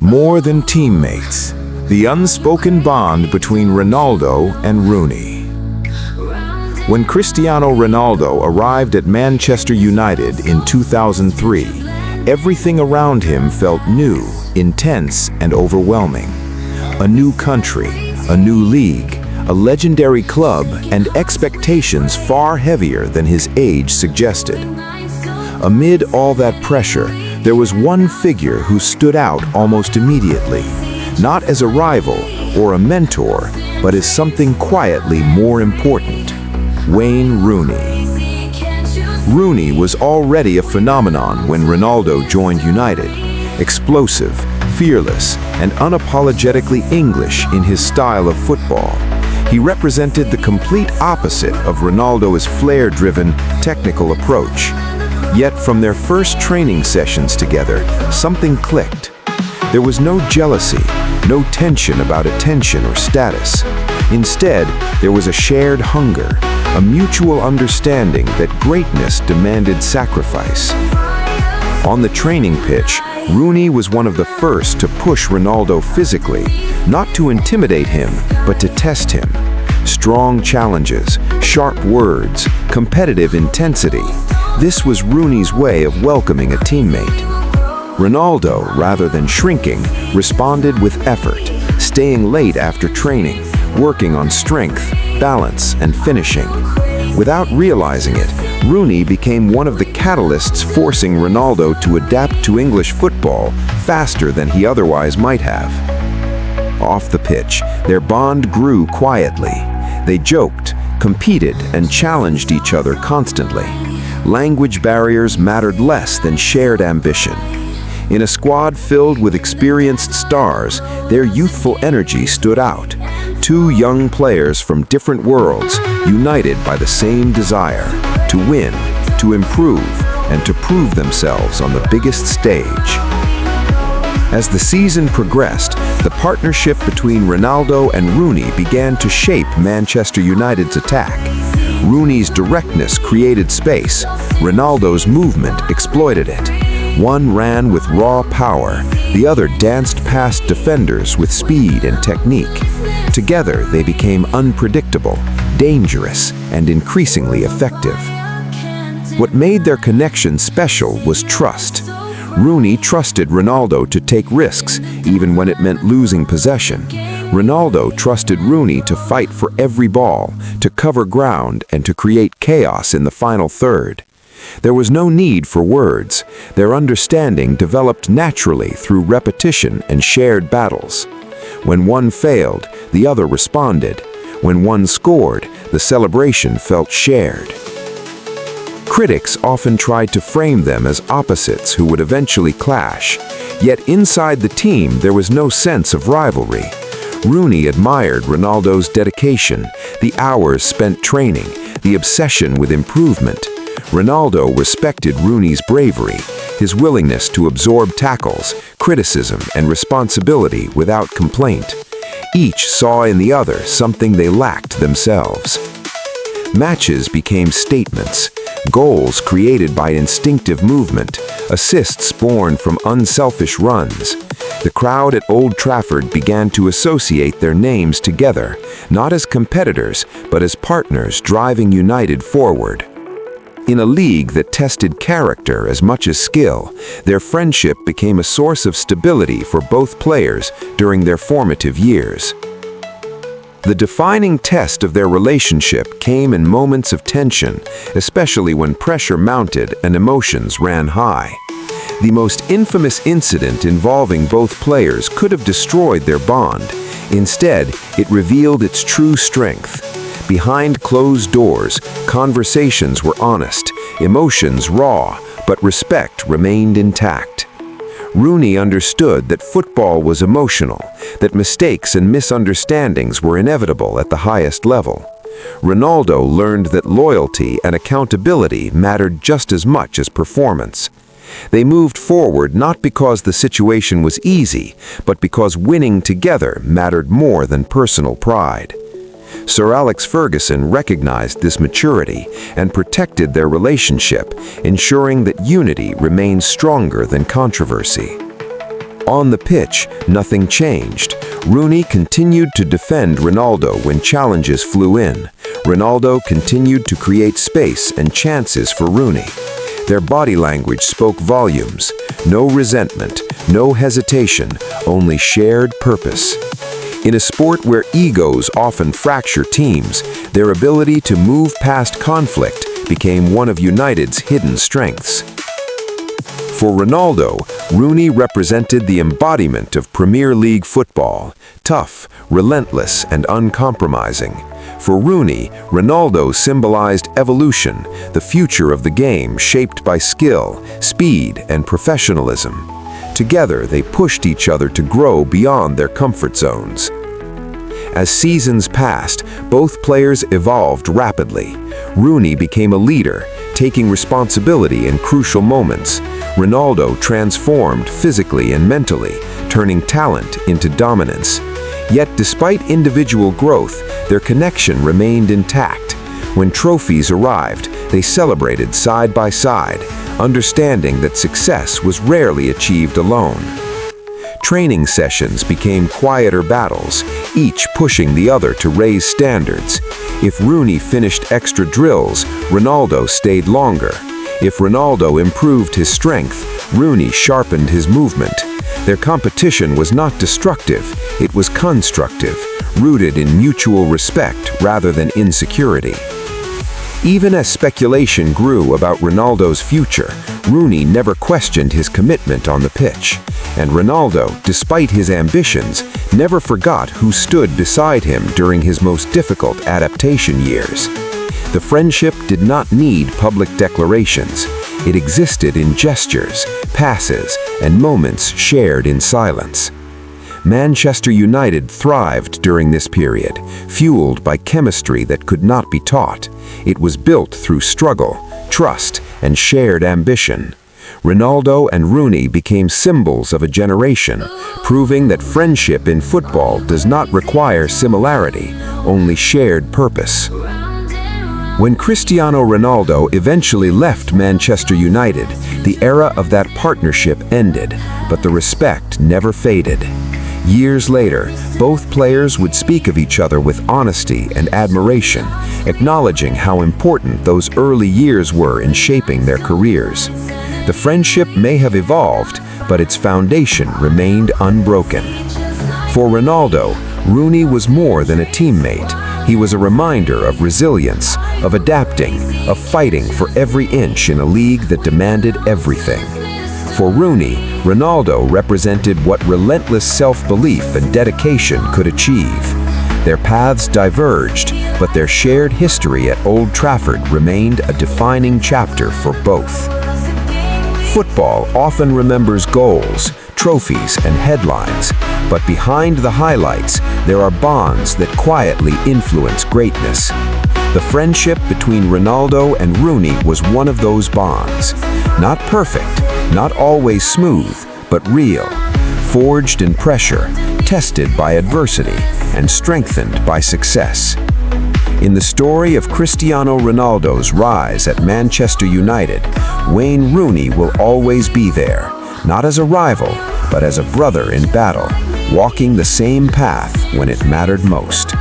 More than teammates, the unspoken bond between Ronaldo and Rooney. When Cristiano Ronaldo arrived at Manchester United in 2003, everything around him felt new, intense, and overwhelming. A new country, a new league, a legendary club, and expectations far heavier than his age suggested. Amid all that pressure, there was one figure who stood out almost immediately, not as a rival or a mentor, but as something quietly more important: Wayne Rooney. Rooney was already a phenomenon when Ronaldo joined United, explosive, fearless, and unapologetically English in his style of football. He represented the complete opposite of Ronaldo's flair-driven, technical approach. Yet from their first training sessions together, something clicked. There was no jealousy, no tension about attention or status. Instead, there was a shared hunger, a mutual understanding that greatness demanded sacrifice. On the training pitch, Rooney was one of the first to push Ronaldo physically, not to intimidate him, but to test him. Strong challenges, sharp words, competitive intensity. This was Rooney's way of welcoming a teammate. Ronaldo, rather than shrinking, responded with effort, staying late after training, working on strength, balance, and finishing. Without realizing it, Rooney became one of the catalysts forcing Ronaldo to adapt to English football faster than he otherwise might have. Off the pitch, their bond grew quietly. They joked, competed, and challenged each other constantly. Language barriers mattered less than shared ambition. In a squad filled with experienced stars, their youthful energy stood out. Two young players from different worlds, united by the same desire: to win, to improve, and to prove themselves on the biggest stage. As the season progressed, the partnership between Ronaldo and Rooney began to shape Manchester United's attack. Rooney's directness created space. Ronaldo's movement exploited it. One ran with raw power, the other danced past defenders with speed and technique. Together, they became unpredictable, dangerous, and increasingly effective. What made their connection special was trust. Rooney trusted Ronaldo to take risks, even when it meant losing possession. Ronaldo trusted Rooney to fight for every ball, to cover ground, and to create chaos in the final third. There was no need for words. Their understanding developed naturally through repetition and shared battles. When one failed, the other responded. When one scored, the celebration felt shared. Critics often tried to frame them as opposites who would eventually clash. Yet inside the team, there was no sense of rivalry. Rooney admired Ronaldo's dedication, the hours spent training, the obsession with improvement. Ronaldo respected Rooney's bravery, his willingness to absorb tackles, criticism, and responsibility without complaint. Each saw in the other something they lacked themselves. Matches became statements, goals created by instinctive movement, assists born from unselfish runs. The crowd at Old Trafford began to associate their names together, not as competitors, but as partners driving United forward. In a league that tested character as much as skill, their friendship became a source of stability for both players during their formative years. The defining test of their relationship came in moments of tension, especially when pressure mounted and emotions ran high. The most infamous incident involving both players could have destroyed their bond. Instead, it revealed its true strength. Behind closed doors, conversations were honest, emotions raw, but respect remained intact. Rooney understood that football was emotional, that mistakes and misunderstandings were inevitable at the highest level. Ronaldo learned that loyalty and accountability mattered just as much as performance. They moved forward not because the situation was easy, but because winning together mattered more than personal pride. Sir Alex Ferguson recognized this maturity and protected their relationship, ensuring that unity remained stronger than controversy. On the pitch, nothing changed. Rooney continued to defend Ronaldo when challenges flew in. Ronaldo continued to create space and chances for Rooney. Their body language spoke volumes. No resentment, no hesitation, only shared purpose. In a sport where egos often fracture teams, their ability to move past conflict became one of United's hidden strengths. For Ronaldo, Rooney represented the embodiment of Premier League football, tough, relentless, and uncompromising. For Rooney, Ronaldo symbolized evolution, the future of the game shaped by skill, speed, and professionalism. Together, they pushed each other to grow beyond their comfort zones. As seasons passed, both players evolved rapidly. Rooney became a leader, taking responsibility in crucial moments. Ronaldo transformed physically and mentally, turning talent into dominance. Yet despite individual growth, their connection remained intact. When trophies arrived, they celebrated side by side, understanding that success was rarely achieved alone. Training sessions became quieter battles, each pushing the other to raise standards. If Rooney finished extra drills, Ronaldo stayed longer. If Ronaldo improved his strength, Rooney sharpened his movement. Their competition was not destructive, it was constructive, rooted in mutual respect rather than insecurity. Even as speculation grew about Ronaldo's future, Rooney never questioned his commitment on the pitch. And Ronaldo, despite his ambitions, never forgot who stood beside him during his most difficult adaptation years. The friendship did not need public declarations. It existed in gestures, passes, and moments shared in silence. Manchester United thrived during this period, fueled by chemistry that could not be taught. It was built through struggle, trust, and shared ambition. Ronaldo and Rooney became symbols of a generation, proving that friendship in football does not require similarity, only shared purpose. When Cristiano Ronaldo eventually left Manchester United, the era of that partnership ended, but the respect never faded. Years later, both players would speak of each other with honesty and admiration, acknowledging how important those early years were in shaping their careers. The friendship may have evolved, but its foundation remained unbroken. For Ronaldo, Rooney was more than a teammate. He was a reminder of resilience, of adapting, of fighting for every inch in a league that demanded everything. For Rooney, Ronaldo represented what relentless self-belief and dedication could achieve. Their paths diverged, but their shared history at Old Trafford remained a defining chapter for both. Football often remembers goals, trophies, and headlines, but behind the highlights, there are bonds that quietly influence greatness. The friendship between Ronaldo and Rooney was one of those bonds. Not perfect, not always smooth, but real. Forged in pressure, tested by adversity, and strengthened by success. In the story of Cristiano Ronaldo's rise at Manchester United, Wayne Rooney will always be there, not as a rival, but as a brother in battle, walking the same path when it mattered most.